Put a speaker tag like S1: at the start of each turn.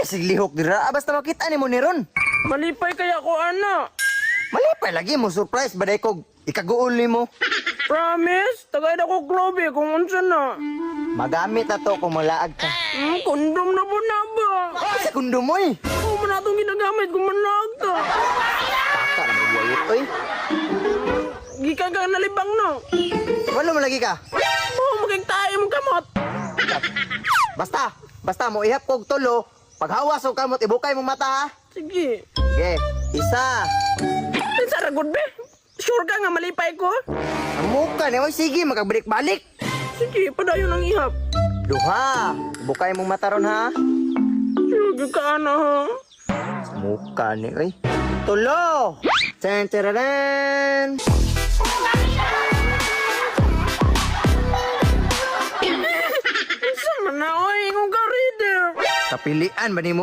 S1: siglihok dira. Basta makita ni mo ni ron.
S2: Malipay kaya ko, ana.
S1: Malipay lagi mo. Surprise ba day ko ikaguol ni mo?
S2: Promise? Tagay na ko klobe kung unsa na.
S1: Magamit na to kung malaag ka.
S2: Kondom na po na ba?
S1: Sa kundo mo eh.
S2: Oo mo na itong ginagamit kung manag ka.
S1: Taka na magwayot oy.
S2: Gikan ka nalibang no.
S1: Wala mo lagi ka.
S2: Oo, magkagtae mong kamot.
S1: Basta mo ihap kog tulo. Paghawas og kamot ibukay mong mata ha.
S2: Sige.
S1: Okay, isa.
S2: Sa ragod be? Sure ka nga malipay ko?
S1: Ang muka ni oy sige makabalik-balik.
S2: Sige, padayon ang ihap.
S1: Duha. Ibukay mong mata ron ha.
S2: Sige ka ana ha.
S1: Muka ni oy. Tulo. Ten tararan.
S2: Isa man na oy, kung ka reader.
S1: Kapilian ba nimo?